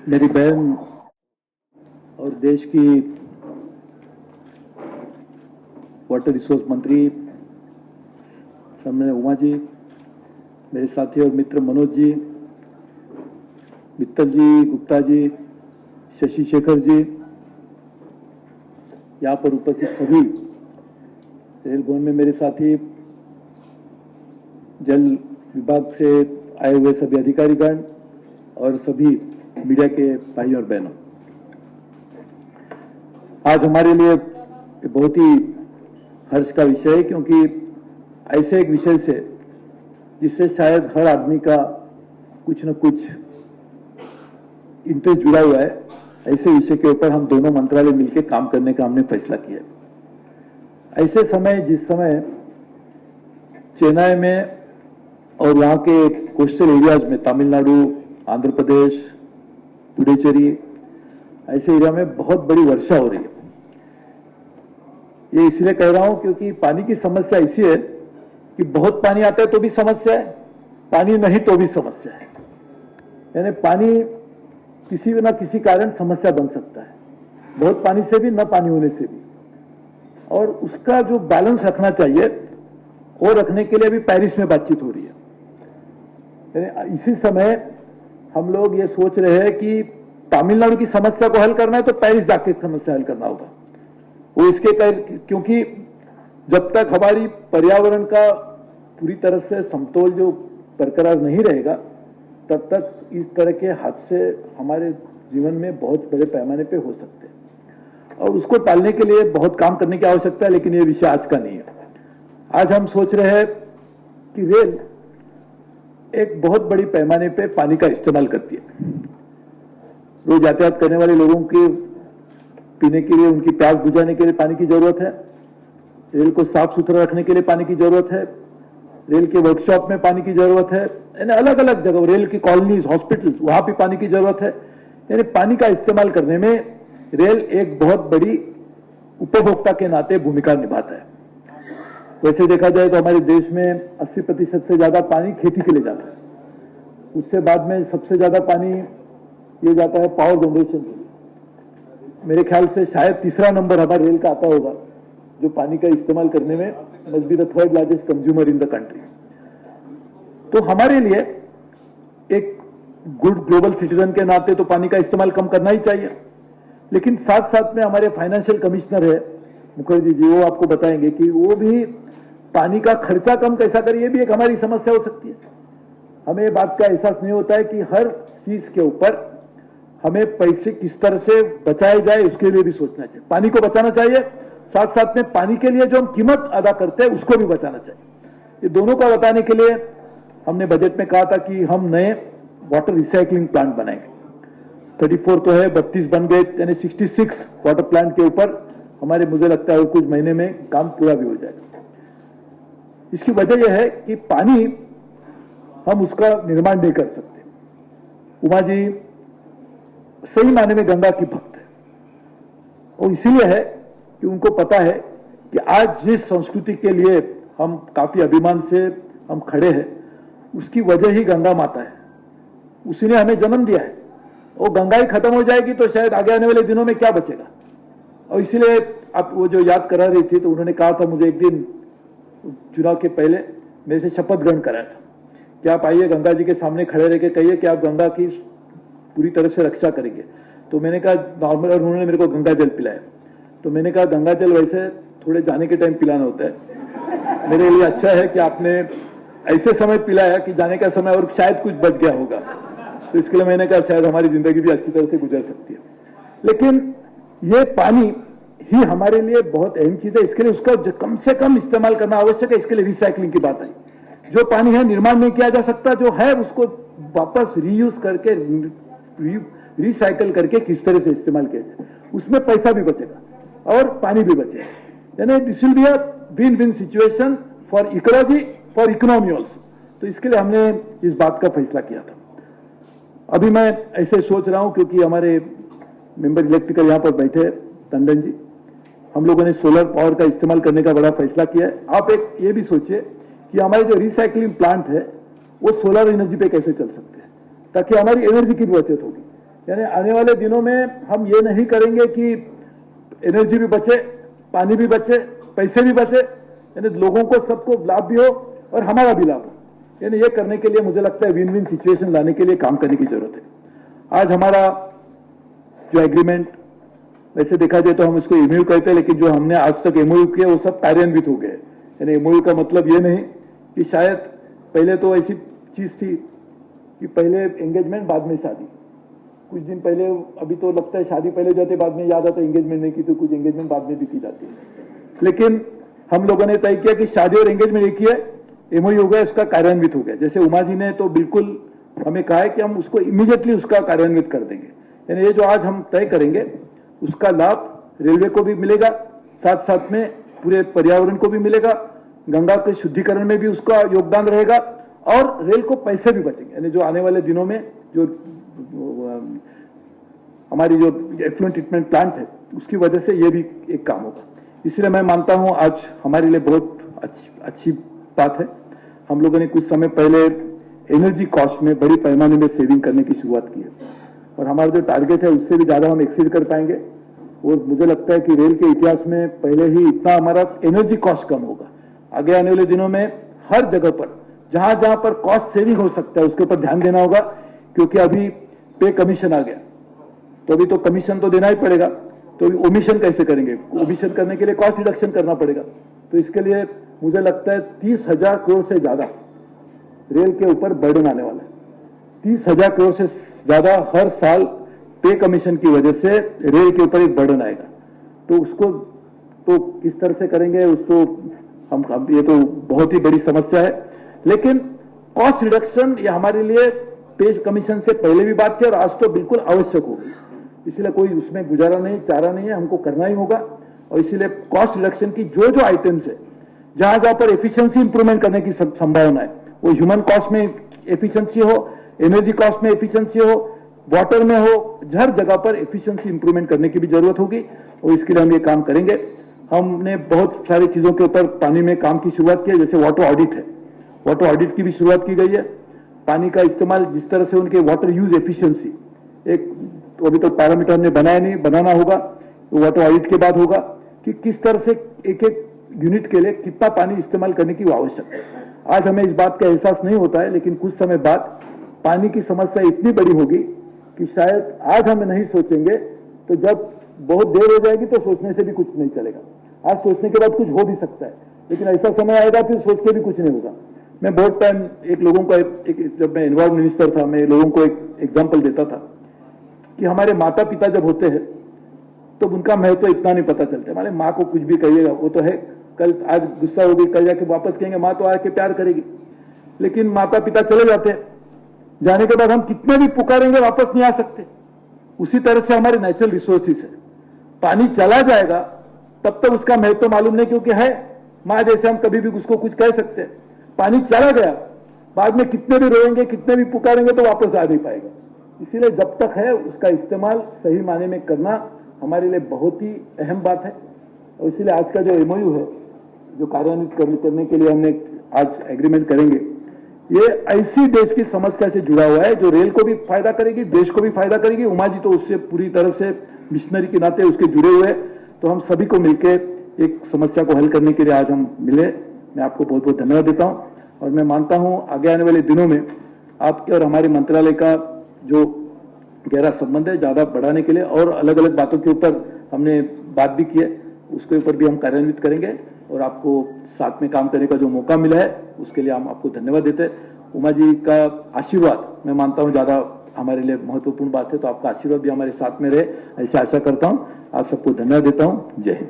मेरी बहन और देश की वाटर रिसोर्स मंत्री सम्माननीय उमा जी, मेरे साथी और मित्र मनोज जी, मित्तल जी, गुप्ता जी, शशि शेखर जी, यहाँ पर उपस्थित सभी रेल भवन में मेरे साथी, जल विभाग से आए हुए सभी अधिकारीगण और सभी मीडिया के भाई और बहनों, आज हमारे लिए बहुत ही हर्ष का विषय है, क्योंकि ऐसे एक विषय से जिससे शायद हर आदमी का कुछ न कुछ इंटरेस्ट जुड़ा हुआ है, ऐसे विषय के ऊपर हम दोनों मंत्रालय मिलकर काम करने का हमने फैसला किया। ऐसे समय, जिस समय चेन्नई में और वहां के कोस्टल एरियाज में, तमिलनाडु, आंध्र प्रदेश, पुडुचेरी, ऐसे एरिया में बहुत बड़ी वर्षा हो रही है। ये इसलिए कह रहा हूं क्योंकि पानी की समस्या ऐसी है कि बहुत पानी आता है तो भी समस्या है, पानी नहीं तो भी समस्या है। यानी पानी किसी न किसी कारण समस्या बन सकता है, बहुत पानी से भी, न पानी होने से भी। और उसका जो बैलेंस रखना चाहिए वो रखने के लिए भी पेरिस में बातचीत हो रही है। यानी इसी समय हम लोग ये सोच रहे हैं कि तमिलनाडु की समस्या को हल करना है तो पेरिस जाके समस्या हल करना होगा। वो इसके क्योंकि जब तक हमारी पर्यावरण का पूरी तरह से समतोल जो बरकरार नहीं रहेगा, तब तक इस तरह के हादसे हमारे जीवन में बहुत बड़े पैमाने पे हो सकते हैं और उसको टालने के लिए बहुत काम करने की आवश्यकता है। लेकिन ये विषय आज का नहीं है। आज हम सोच रहे हैं कि रेल एक बहुत बड़ी पैमाने पे पानी का इस्तेमाल करती है। रोज यातायात करने वाले लोगों के पीने के लिए, उनकी प्यास बुझाने के लिए पानी की जरूरत है। रेल को साफ सुथरा रखने के लिए पानी की जरूरत है। रेल के वर्कशॉप में पानी की जरूरत है। यानी अलग अलग जगह, रेल की कॉलोनीज, हॉस्पिटल्स, वहां भी पानी की जरूरत है। यानी पानी का इस्तेमाल करने में रेल एक बहुत बड़ी उपभोक्ता के नाते भूमिका निभाता है। वैसे देखा जाए तो हमारे देश में 80% से ज्यादा पानी खेती के लिए जाता है। उससे बाद में सबसे ज्यादा पानी ये जाता है पावर जनरेशन के लिए। मेरे ख्याल से शायद तीसरा नंबर हमारे रेल का आता होगा जो पानी का इस्तेमाल करने में must be the third largest consumer in the country. तो हमारे लिए एक गुड ग्लोबल सिटीजन के नाते तो पानी का इस्तेमाल कम करना ही चाहिए। लेकिन साथ साथ में हमारे फाइनेंशियल कमिश्नर है मुखर्जी जी, वो आपको बताएंगे कि वो भी पानी का खर्चा कम कैसा करें, ये भी एक हमारी समस्या हो सकती है। हमें बात का एहसास नहीं होता है कि हर चीज के ऊपर हमें पैसे किस तरह से बचाए जाए, उसके लिए भी सोचना चाहिए। पानी को बचाना चाहिए, साथ साथ में पानी के लिए जो हम कीमत अदा करते हैं उसको भी बचाना चाहिए। ये दोनों का बताने के लिए हमने बजट में कहा था कि हम नए वाटर रिसाइकलिंग प्लांट बनाएंगे। 34 तो है, 32 बन गए, यानी 66 वाटर प्लांट के ऊपर हमारे, मुझे लगता है कुछ महीने में काम पूरा भी हो जाएगा। इसकी वजह यह है कि पानी हम उसका निर्माण नहीं कर सकते। उमा जी सही मायने में गंगा की भक्त है, और इसीलिए है कि उनको पता है कि आज जिस संस्कृति के लिए हम काफी अभिमान से हम खड़े हैं, उसकी वजह ही गंगा माता है। उसी ने हमें जन्म दिया है। वो गंगा ही खत्म हो जाएगी तो शायद आगे आने वाले दिनों में क्या बचेगा। और इसीलिए आप वो जो याद करा रही थी, तो उन्होंने कहा था मुझे एक दिन चुनाव के पहले मेरे से शपथ ग्रहण कराया था कि आप आइए गंगा जी के सामने खड़े रह के कहिए कि आप गंगा की पूरी तरह से रक्षा करेंगे। तो मैंने कहा नॉर्मल, और उन्होंने मेरे को गंगा जल पिलाया। तो मैंने कहा गंगा जल वैसे थोड़े जाने के टाइम पिलाना होता है, मेरे लिए अच्छा है कि आपने ऐसे समय पिलाया कि जाने का समय और शायद कुछ बच गया होगा। तो इसके लिए मैंने कहा शायद हमारी जिंदगी भी अच्छी तरह से गुजर सकती है। लेकिन ये पानी ही हमारे लिए बहुत अहम चीज है, इसके लिए उसका कम से कम इस्तेमाल करना आवश्यक है। इसके लिए रिसाइकलिंग की बात आई। जो पानी है निर्माण नहीं किया जा सकता, जो है उसको वापस रीयूज करके, रिसाइकल करके किस तरह से इस्तेमाल किया जाए, उसमें पैसा भी बचेगा और पानी भी बचेगा। यानी this will be a win win situation for ecology, for economy also. तो इसके लिए हमने इस बात का फैसला किया था। अभी मैं ऐसे सोच रहा हूं क्योंकि हमारे मेंबर इलेक्ट्रिकल यहां पर बैठे टंडन जी, हम लोगों ने सोलर पावर का इस्तेमाल करने का बड़ा फैसला किया है। आप एक ये भी सोचिए कि हमारे जो रिसाइकलिंग प्लांट है वो सोलर एनर्जी पे कैसे चल सकते हैं, ताकि हमारी एनर्जी की भी बचत होगी। यानी आने वाले दिनों में हम ये नहीं करेंगे कि एनर्जी भी बचे, पानी भी बचे, पैसे भी बचे, यानी लोगों को सबको लाभ भी हो और हमारा भी लाभ हो। यानी ये करने के लिए मुझे लगता है विन विन सिचुएशन लाने के लिए काम करने की जरूरत है। आज हमारा जो एग्रीमेंट, वैसे देखा जाए तो हम उसको एमओयू कहते हैं, लेकिन जो हमने आज तक एमओयू किए वो सब कार्यान्वित हो गए। यानी एमओयू का मतलब ये नहीं कि शायद पहले तो ऐसी चीज थी कि पहले एंगेजमेंट बाद में शादी, कुछ दिन पहले, अभी तो लगता है शादी पहले जाते बाद में याद आता है एंगेजमेंट नहीं की, तो कुछ एंगेजमेंट बाद में भी की जाती है। लेकिन हम लोगों ने तय किया कि शादी और एंगेजमेंट एक ही है, एमओयू हो गया, उसका कार्यान्वित हो गया। जैसे उमा जी ने तो बिल्कुल हमें कहा है कि हम उसको इमीडिएटली उसका कार्यान्वित कर देंगे। यानी ये जो आज हम तय करेंगे उसका लाभ रेलवे को भी मिलेगा, साथ साथ में पूरे पर्यावरण को भी मिलेगा, गंगा के शुद्धिकरण में भी उसका योगदान रहेगा और रेल को पैसे भी बचेंगे। यानी जो आने वाले दिनों में जो हमारी जो एफ्लुएंट ट्रीटमेंट प्लांट है उसकी वजह से ये भी एक काम होगा। इसलिए मैं मानता हूं आज हमारे लिए बहुत अच्छी बात है। हम लोगों ने कुछ समय पहले एनर्जी कॉस्ट में बड़ी पैमाने में सेविंग करने की शुरुआत की है और हमारा जो टारगेट है उससे भी ज्यादा हम एक्सीड कर पाएंगे। और मुझे लगता है कि रेल के इतिहास में पहले ही इतना हमारा एनर्जी कॉस्ट कम होगा। आगे आने वाले दिनों में हर जगह पर जहां जहां पर कॉस्ट सेविंग हो सकता है उसके ऊपर ध्यान देना होगा, क्योंकि अभी पे कमीशन आ गया, तो अभी तो कमीशन तो देना ही पड़ेगा, तो ओमिशन कैसे करेंगे? ओमिशन करने के लिए कॉस्ट रिडक्शन करना पड़ेगा। तो इसके लिए मुझे लगता है 30,000 करोड़ से ज्यादा रेल के ऊपर बर्डन आने वाला है। 30,000 करोड़ से ज्यादा हर साल पे कमीशन की वजह से रेल के ऊपर एक बर्डन आएगा। तो उसको तो किस तरह से करेंगे उसको हम ये तो बहुत ही बड़ी समस्या है। लेकिन कॉस्ट रिडक्शन ये हमारे लिए पे कमीशन से पहले भी बात की और आज तो बिल्कुल आवश्यक होगी। इसलिए कोई उसमें गुजारा नहीं, चारा नहीं है, हमको करना ही होगा। और इसीलिए कॉस्ट रिडक्शन की जो जो आइटम्स है, जहां जहां पर एफिशिएंसी इंप्रूवमेंट करने की संभावना है, वो ह्यूमन कॉस्ट में एफिशिएंसी हो, एनर्जी कॉस्ट में एफिशिएंसी हो, वाटर में हो, हर जगह पर एफिशिएंसी इंप्रूवमेंट करने की भी जरूरत होगी और इसके लिए हम ये काम करेंगे। हमने बहुत सारी चीजों के ऊपर पानी में काम की शुरुआत की है, जैसे वाटर ऑडिट है, वाटर ऑडिट की भी शुरुआत की गई है। पानी का इस्तेमाल जिस तरह से उनके वाटर यूज एफिशिएंसी, एक तो अभी तो पैरामीटर हमने बनाया नहीं, बनाना होगा, तो वाटर ऑडिट के बाद होगा कि किस तरह से एक एक यूनिट के लिए कितना पानी इस्तेमाल करने की आवश्यक है। आज हमें इस बात का एहसास नहीं होता है, लेकिन कुछ समय बाद पानी की समस्या इतनी बड़ी होगी कि शायद आज हम नहीं सोचेंगे तो जब बहुत देर हो जाएगी तो सोचने से भी कुछ नहीं चलेगा। आज सोचने के बाद कुछ हो भी सकता है, लेकिन ऐसा समय आएगा फिर सोच के भी कुछ नहीं होगा। मैं बहुत टाइम एक लोगों का जब मैं एनवायरमेंट मिनिस्टर था, मैं लोगों को एक एग्जाम्पल देता था कि हमारे माता पिता जब होते हैं तो उनका महत्व इतना नहीं पता चलता। हमारे माँ को कुछ भी कहिएगा वो तो है, कल आज गुस्सा होगी, कल जाके वापस कहेंगे, माँ तो आके प्यार करेगी। लेकिन माता पिता चले जाते हैं, जाने के बाद हम कितने भी पुकारेंगे वापस नहीं आ सकते। उसी तरह से हमारे नेचुरल रिसोर्सेज है, पानी चला जाएगा तब तक उसका महत्व मालूम नहीं, क्योंकि है माँ जैसे हम कभी भी उसको कुछ कह सकते हैं। पानी चला गया, बाद में कितने भी रोएंगे, कितने भी पुकारेंगे तो वापस आ नहीं पाएगा। इसीलिए जब तक है उसका इस्तेमाल सही मायने में करना हमारे लिए बहुत ही अहम बात है। और इसीलिए आज का जो एमओयू है, जो कार्यान्वित करने के लिए हमने आज एग्रीमेंट करेंगे, ये ऐसी देश की समस्या से जुड़ा हुआ है जो रेल को भी फायदा करेगी, देश को भी फायदा करेगी। उमा जी तो उससे पूरी तरह से मिशनरी के नाते उसके जुड़े हुए हैं। तो हम सभी को मिलकर एक समस्या को हल करने के लिए आज हम मिले। मैं आपको बहुत बहुत धन्यवाद देता हूं और मैं मानता हूं आगे आने वाले दिनों में आपके और हमारे मंत्रालय का जो गहरा संबंध है ज्यादा बढ़ाने के लिए और अलग अलग बातों के ऊपर हमने बात भी की है, उसके ऊपर भी हम कार्यान्वित करेंगे और आपको साथ में काम करने का जो मौका मिला है उसके लिए हम आपको धन्यवाद देते हैं। उमा जी का आशीर्वाद मैं मानता हूं ज्यादा हमारे लिए महत्वपूर्ण बात है, तो आपका आशीर्वाद भी हमारे साथ में रहे ऐसी आशा करता हूं। आप सबको धन्यवाद देता हूं। जय हिंद।